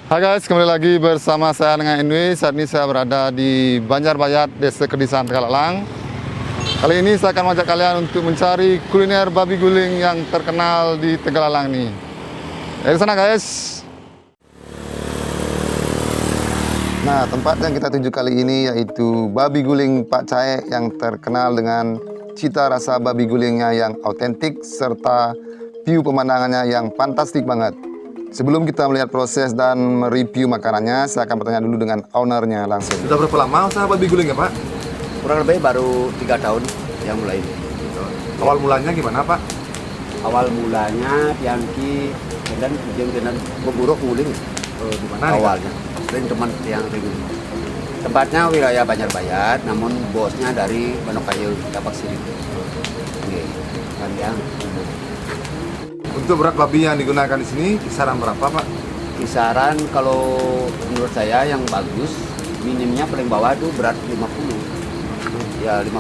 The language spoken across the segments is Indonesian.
Hai guys, kembali lagi bersama saya dengan Inwi. Saat ini saya berada di Banjarbayat, Desa Kedisan, Tegalalang. Kali ini saya akan mengajak kalian untuk mencari kuliner babi guling yang terkenal di Tegalalang nih. Dari sana guys. Nah, tempat yang kita tuju kali ini yaitu babi guling Pak Cae yang terkenal dengan cita rasa babi gulingnya yang autentik serta view pemandangannya yang fantastik banget. Sebelum kita melihat proses dan mereview makanannya, saya akan bertanya dulu dengan ownernya langsung. Sudah berapa lama usaha babi guling ya Pak? Kurang lebih baru 3 tahun yang mulai. Awal mulanya gimana Pak? Awal mulanya Tiangki dan beburuk guling Di mana awalnya. Dan teman yang tempatnya wilayah Banjarbayat, namun bosnya dari Manokayu, Tapak Siri. Oke, kan yang Untuk berat babi yang digunakan di sini kisaran berapa Pak? kisaran kalau menurut saya yang bagus minimnya paling bawah itu berat 50. Ya 50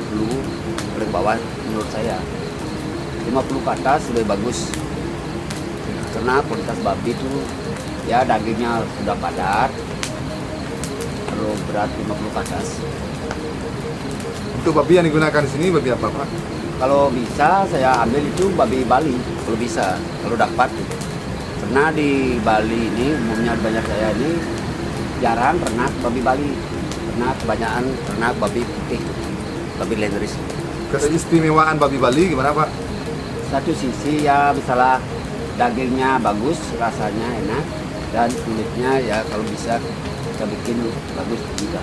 paling bawah menurut saya. 50 ke atas lebih bagus. Karena kualitas babi itu ya dagingnya sudah padat. Kalau berat 50 ke atas. Untuk babi yang digunakan di sini babi apa Pak? Kalau bisa saya ambil itu babi Bali, kalau bisa, kalau dapat. Karena di Bali ini umumnya banyak saya ini jarang ternak babi Bali, karena kebanyakan ternak babi putih, babi lendris. Keistimewaan babi Bali gimana Pak? Satu sisi ya misalnya dagingnya bagus, rasanya enak, dan kulitnya ya kalau bisa kita bikin bagus juga.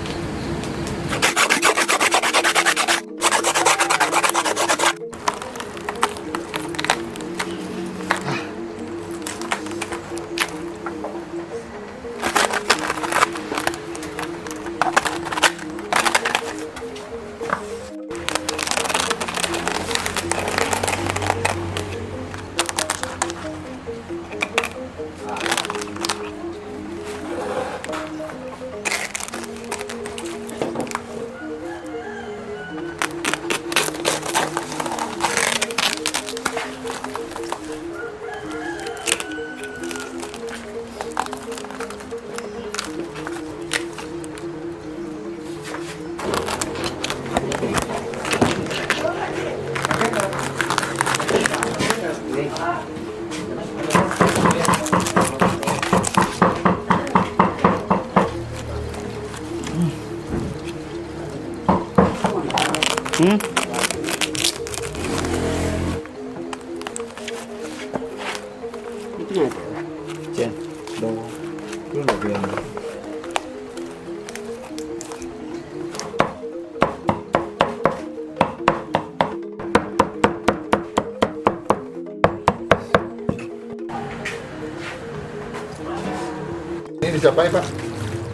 Ini dicapai Pak?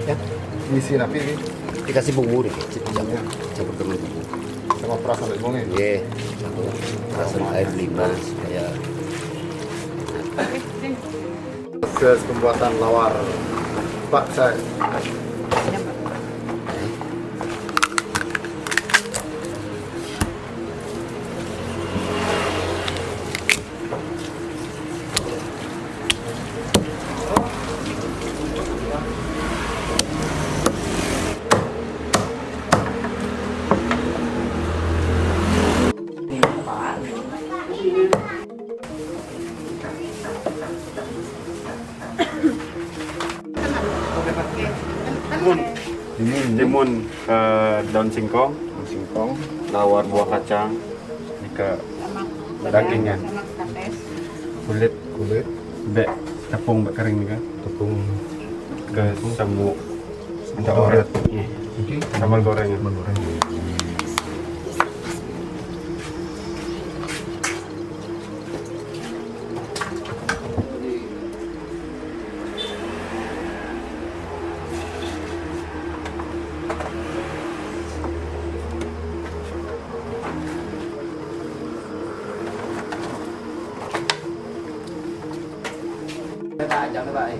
Ya, Misi napi ini dikasih bumbu deh, campur dengan bumbu. sama perasaan dari bongnya. Iya, rasanya air 5 supaya Proses pembuatan lawar Pak Cae. Timun ke daun singkong, lawar buah kacang, ini ke dagingnya, kulit, bek tepung bek kering nih kan, tepung ke sambal goreng, sambal goreng. jangan baik.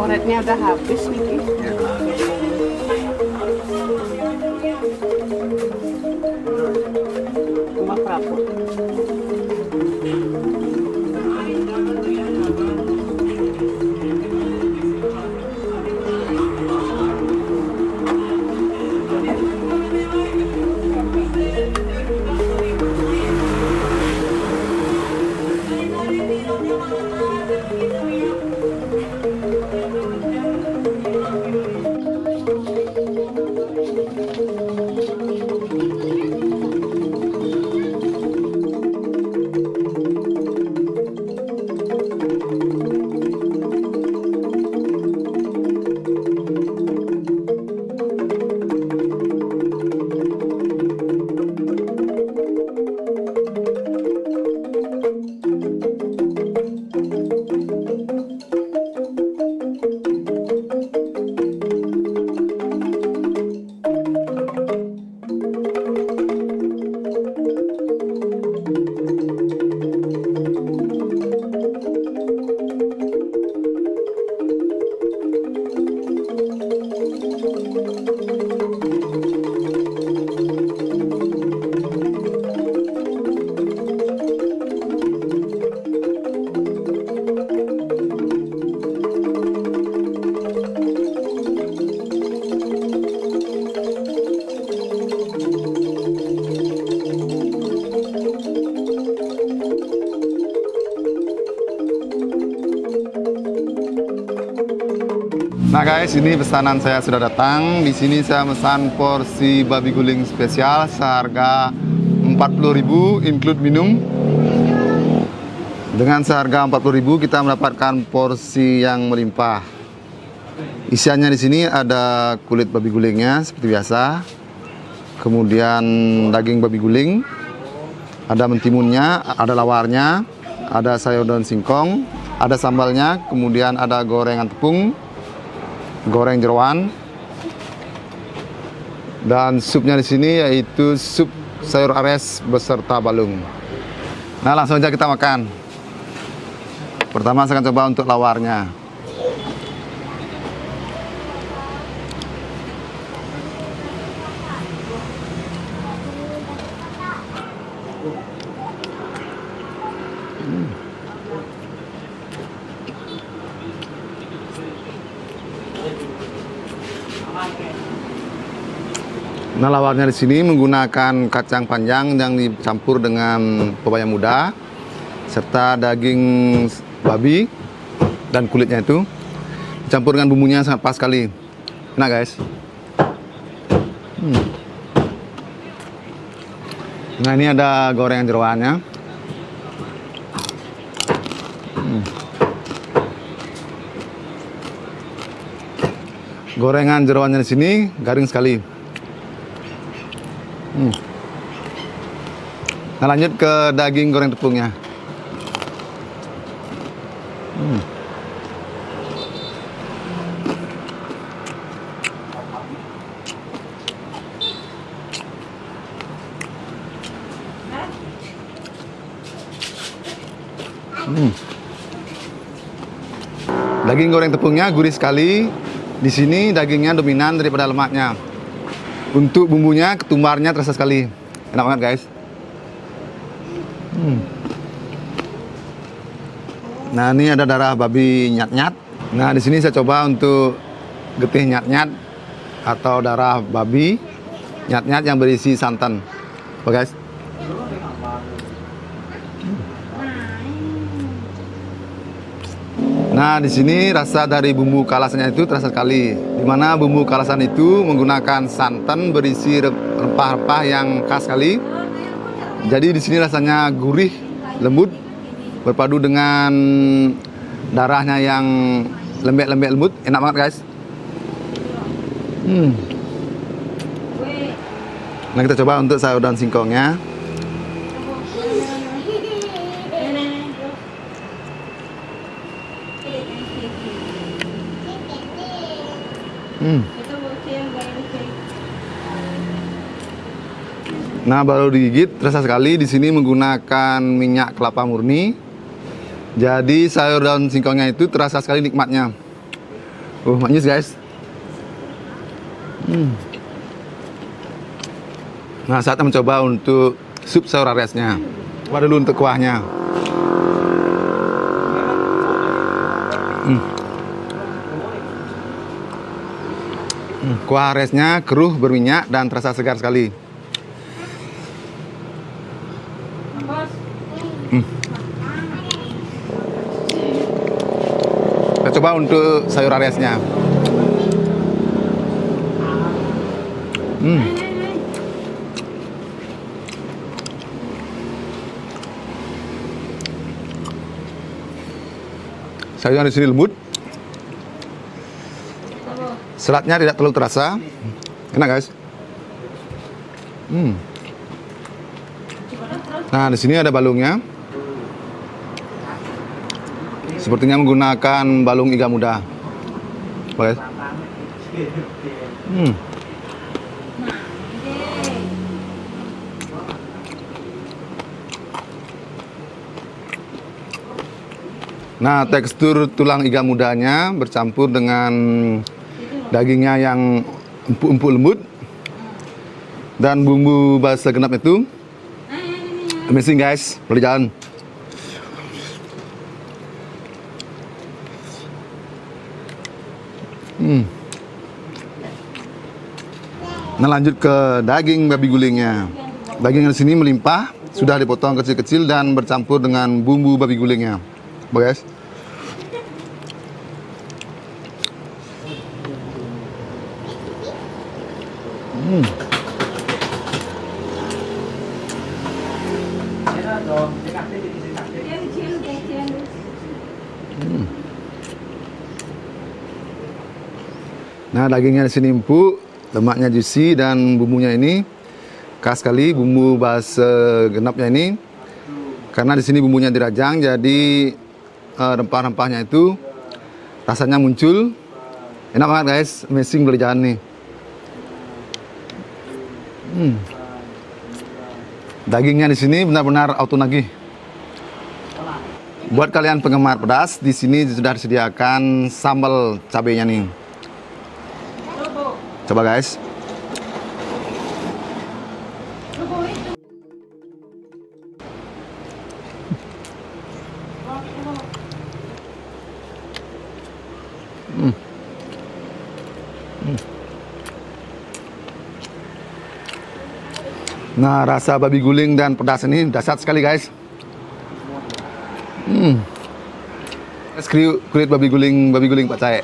Oretnya udah habis nih. Cuma peraput. Nah guys, ini pesanan saya sudah datang. Di sini saya pesan porsi babi guling spesial seharga 40.000 include minum. Dengan seharga 40.000 kita mendapatkan porsi yang melimpah. Isiannya di sini ada kulit babi gulingnya seperti biasa. Kemudian daging babi guling, ada mentimunnya, ada lawarnya, ada sayur daun singkong, ada sambalnya, kemudian ada gorengan tepung, goreng jeroan, dan supnya di sini yaitu sup sayur ares beserta balung. Nah, langsung aja kita makan. Pertama saya akan coba untuk lawarnya. Nah, lawarnya di sini menggunakan kacang panjang yang dicampur dengan pepaya muda serta daging babi dan kulitnya itu dicampur dengan bumbunya sangat pas sekali. Enak guys. Nah, ini ada gorengan jeroannya. Gorengan jeroannya di sini garing sekali. Nah, lanjut ke daging goreng tepungnya. Daging goreng tepungnya gurih sekali. Di sini dagingnya dominan daripada lemaknya. Untuk bumbunya, ketumbarnya terasa sekali. Enak banget guys. Nah, ini ada darah babi nyat-nyat. Nah, di sini saya coba untuk getih nyat-nyat atau darah babi nyat-nyat yang berisi santan. Oke guys. Nah, di sini rasa dari bumbu kalasannya itu terasa sekali. Di mana bumbu kalasan itu menggunakan santan berisi rempah-rempah yang khas sekali. Jadi di sini rasanya gurih, lembut, berpadu dengan darahnya yang lembek-lembek lembut. Enak banget guys. Nah, kita coba untuk sayur daun singkongnya. Nah, baru digigit terasa sekali. Di sini menggunakan minyak kelapa murni. Jadi sayur daun singkongnya itu terasa sekali nikmatnya. Manis guys. Nah, saatnya mencoba untuk sup sayur aresnya. Coba dulu untuk kuahnya. Kuah aresnya keruh, berminyak, dan terasa segar sekali. Kita coba untuk sayur aresnya. Sayurnya di sini lembut. Seratnya tidak terlalu terasa. Enak guys. Nah, di sini ada balungnya. Sepertinya menggunakan balung iga muda. Oke. Nah, tekstur tulang iga mudanya bercampur dengan dagingnya yang empuk-empuk lembut dan bumbu bahasa genap itu amazing guys, boleh jalan. Nah, lanjut ke daging babi gulingnya. Daging di sini melimpah, sudah dipotong kecil-kecil dan bercampur dengan bumbu babi gulingnya. Oke guys. Nah, dagingnya di sini empuk, lemaknya juicy dan bumbunya ini khas sekali, bumbu bahasa genapnya ini. Karena di sini bumbunya dirajang, jadi rempah-rempahnya itu rasanya muncul. Enak banget guys, amazing, boleh jalan nih. Dagingnya di sini benar-benar auto nagih. Buat kalian penggemar pedas, di sini sudah disediakan sambal cabenya nih. Coba guys. Nah, rasa babi guling dan pedas ini dahsyat sekali guys. Kulit babi guling Pak Cae.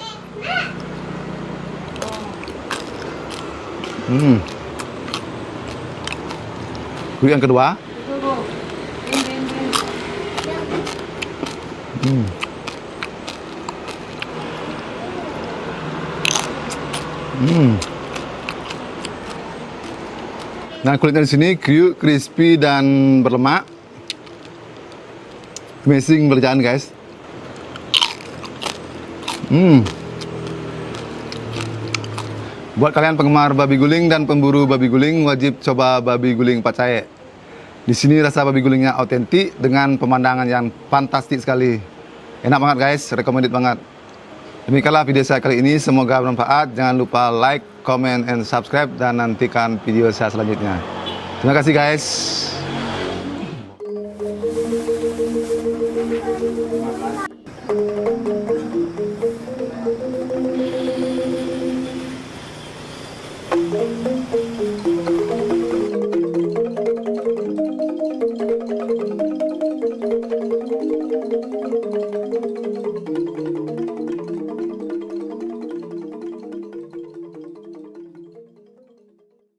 Kulit yang kedua. Nah, kulitnya di sini kriuk, crispy dan berlemak. Amazing, berjalan guys. Buat kalian penggemar babi guling dan pemburu babi guling, wajib coba babi guling Pak Cae. Di sini rasa babi gulingnya autentik dengan pemandangan yang fantastik sekali. Enak banget guys, recommended banget. Demikianlah video saya kali ini, semoga bermanfaat. Jangan lupa like, comment, and subscribe, dan nantikan video saya selanjutnya. Terima kasih guys.